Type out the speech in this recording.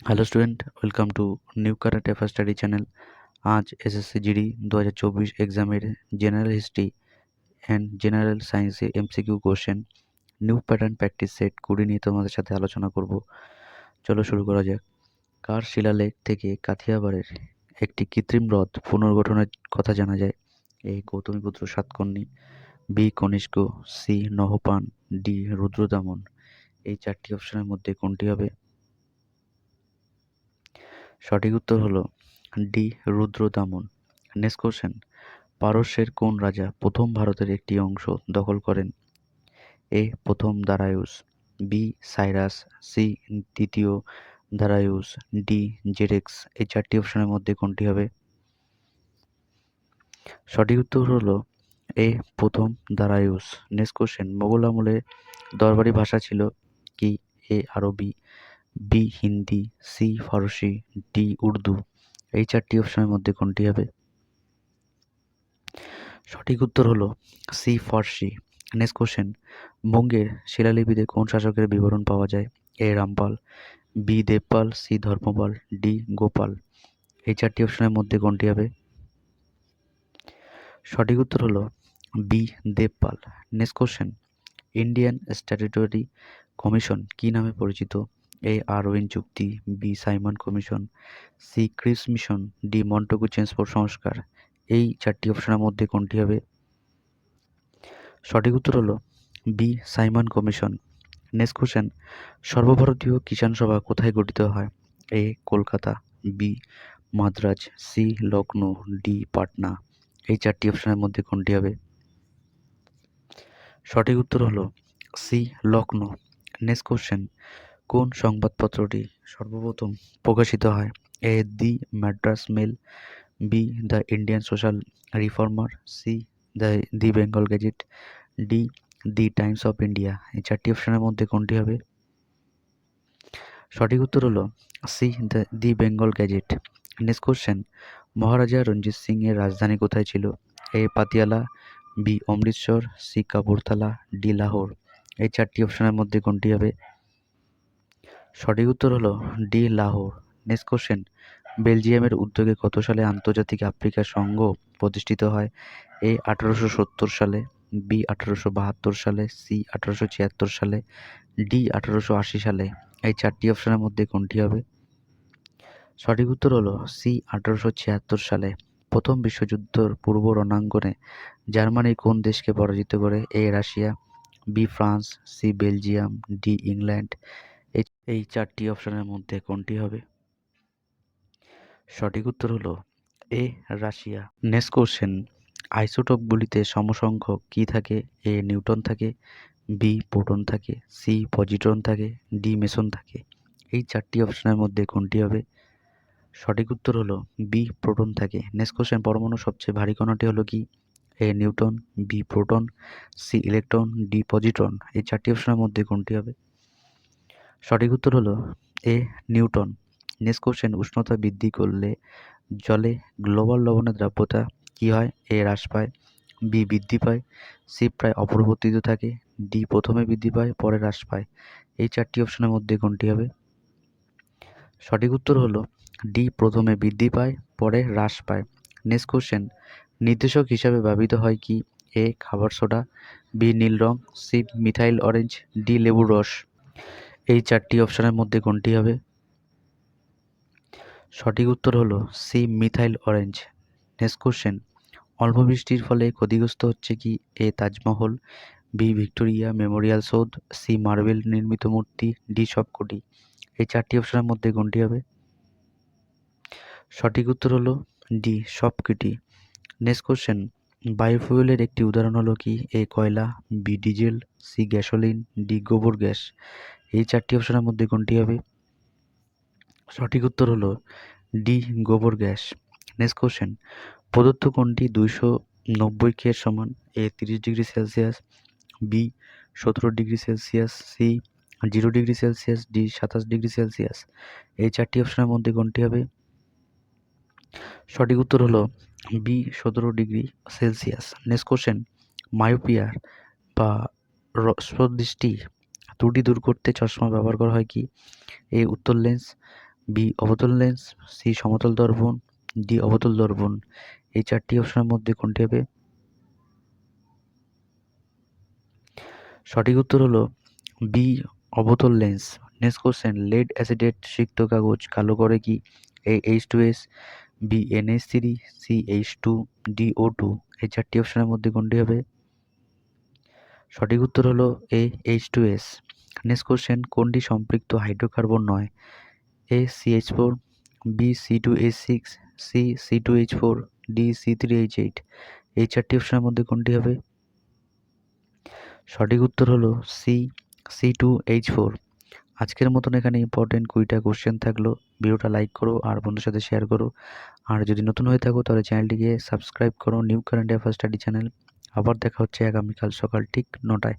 Hello student, welcome to new current affair study channel. আজ SSC GD 2024 এক্সামের general history and general সায়েন্সে MCQ question new pattern practice set 20 নিয়ে তোমাদের সাথে আলোচনা করব। চলো শুরু করা যাক। কার শিলালেখ থেকে কাথিয়াবাড়ের একটি কৃত্রিম হ্রদ পুনর্গঠনের কথা জানা যায়? A Gautamiputra Satakarni, B Kanishka, C Nahapana, D Rudradaman. এই চারটি অপশনের মধ্যে কোনটি হবে? সঠিক উত্তর হলো ডি রুদ্রদামন। নেক্সট কোশ্চেন, পারস্যের কোন রাজা প্রথম ভারতের একটি অংশ দখল করেন? এ প্রথম দারায়ুস, বি সাইরাস, সি দ্বিতীয় দারায়ুস, ডি জেরেক্স। এই চারটি অপশনের মধ্যে কোনটি হবে? সঠিক উত্তর হলো এ প্রথম দারায়ুস। নেক্সট কোশ্চেন, মোগল আমলে দরবারি ভাষা ছিল কি? এ আরবি, বি হিন্দি, সি ফারসি, ডি উর্দু। এই চারটি অপশনের মধ্যে কোনটি হবে? সঠিক উত্তর হলো সি ফারসি। নেক্সট কোশ্চেন, বঙ্গের শিলালিপিতে কোন শাসকের বিবরণ পাওয়া যায়? A Rampal, B Devapal, C Dharmapal, D Gopal. এই চারটি অপশনের মধ্যে কোনটি হবে? সঠিক উত্তর হলো B Devapal. Next question, Indian statutory commission কি নামে পরিচিত? এ আরউইন চুক্তি, B Simon commission, C Cripps mission, D Montagu Chelmsford সংস্কার। এই চারটি অপশনের মধ্যে কোনটি হবে? সঠিক উত্তর হলো B Simon commission. Next question, সর্বভারতীয় কিষাণ সভা কোথায় গঠিত হয়? A Kolkata, B Madras, C Lucknow, D Patna. এই চারটি অপশনের মধ্যে কোনটি হবে? সঠিক উত্তর হলো সি লখনৌ। নেক্সট কোশ্চেন, কোন সংবাদপত্রটি সর্বপ্রথম প্রকাশিত হয়? A the Madras mail, B the Indian social reformer, C the Bengal gazette, D the Times of India. এই চারটি অপশনের মধ্যে কোনটি হবে? সঠিক উত্তর হলো C the Bengal gazette. Next question, Maharaja Ranjit Singh এর রাজধানী কোথায় ছিল? A Patiala, B Amritsar, C Kapurthala, D Lahore. এই চারটি অপশনের মধ্যে কোনটি হবে? সঠিক উত্তর হলো ডি লাহোর। নেক্সট কোশ্চেন, বেলজিয়ামের উদ্যোগে কত সালে আন্তর্জাতিক আফ্রিকা সংঘ প্রতিষ্ঠিত হয়? এ 1870 সালে, বি 1872 সালে, সি 1876 সালে, ডি 1880 সালে। এই চারটি অপশনের মধ্যে কোনটি হবে? সঠিক উত্তর হলো সি 1876 সালে। প্রথম বিশ্বযুদ্ধের পূর্ব রণাঙ্গনে জার্মানি কোন দেশকে পরাজিত করে? A Russia, B France, C Belgium, D England. এই চারটি অপশনের মধ্যে কোনটি হবে? সঠিক উত্তর হলো এ রাশিয়া। নেক্সট কোশ্চেন, আইসোটোপগুলিতে সমসংখ্যক কি থাকে? এ নিউটন থাকে, বি প্রোটন থাকে, সি পজিট্রন থাকে, ডি মেসন থাকে। এই চারটি অপশনের মধ্যে কোনটি হবে? সঠিক উত্তর হলো বি প্রোটন থাকে। নেক্সট কোশ্চেন, পরমাণু সবচেয়ে ভারী কণাটি হলো কি? A neutron, B proton, C electron, D positron. এই চারটি অপশনের মধ্যে কোনটি হবে? সঠিক উত্তর হলো এ নিউটন। নেক্সট কোশ্চেন, উষ্ণতা বৃদ্ধি করলে জলে গ্লোবাল লবণের দ্রাব্যতা কি হয়? এ হ্রাস পায়, বি বৃদ্ধি পায়, সি প্রায় অপরিবর্তিত থাকে, ডি প্রথমে বৃদ্ধি পায় পরে হ্রাস পায়। এই চারটি অপশনের মধ্যে কোনটি হবে? সঠিক উত্তর হলো ডি প্রথমে বৃদ্ধি পায় পরে হ্রাস পায়। নেক্সট কোশ্চেন, নির্দেশক হিসাবে ব্যবহৃত হয় কি? এ খাবার সোডা, বি নীল রং, সি মিথাইল অরেঞ্জ, ডি লেবুর রস। এই চারটি অপশনের মধ্যে কোনটি হবে? সঠিক উত্তর হলো C methyl orange. Next question, অল্প বৃষ্টির ফলে ক্ষতিগ্রস্ত হচ্ছে কি? A Taj Mahal, B Victoria memorial সৌধ, সি মার্বেল নির্মিত মূর্তি, ডি সবকটি। এই চারটি অপশনের মধ্যে কোনটি হবে? সঠিক উত্তর হলো ডি সবকটি। নেক্সট কোশ্চেন, বায়োফুয়েলের একটি উদাহরণ হলো কি? এ কয়লা, B diesel, C gasoline, D গোবর গ্যাস। এই চারটি অপশনের মধ্যে কোনটি হবে? সঠিক উত্তর হলো ডি গোবর গ্যাস। নেক্সট কোশ্চেন, প্রদত্ত কোণটি 290 কে সমান? A 30 degree Celsius, B 17 degree Celsius, C 0 degree Celsius, D 27 degree Celsius. এই চারটি অপশনের মধ্যে কোনটি হবে? সঠিক উত্তর হলো B 17 degree Celsius. Next question, মায়োপিয়ার বা হ্রস্বদৃষ্টি ত্রুটি দূর করতে চশমা ব্যবহার করা হয় কি? এ উত্তর লেন্স, বি অবতল লেন্স, সি সমতল দর্পণ, ডি অবতল দর্পণ। এই চারটি অপশনের মধ্যে কোনটি হবে? সঠিক উত্তর হলো বি অবতল lens. Next question, lead acetate সিক্ত কাগজ কালো করে কি? A H2S, B NH3, C H2, D O2। এই চারটি অপশনের মধ্যে কোনটি হবে? সঠিক উত্তর হলো এ H2S। নেক্সট কোশ্চেন, কোনটি সম্পৃক্ত হাইড্রোকার্বন নয়? A CH4, B C2H6, C C2H4, D C3H8। এই চারটি অপশনের মধ্যে কোনটি হবে? সঠিক উত্তর হলো সি C2H4। আজকের মতন এখানে ইম্পর্টেন্ট 20টা কোশ্চেন থাকলো। ভিডিওটা লাইক করো আর বন্ধুর সাথে শেয়ার করো। আর যদি নতুন হয়ে থাকো তাহলে চ্যানেলটিকে সাবস্ক্রাইব করো, new current affairs study channel. আবার দেখা হচ্ছে আগামীকাল সকাল ঠিক 9টায়।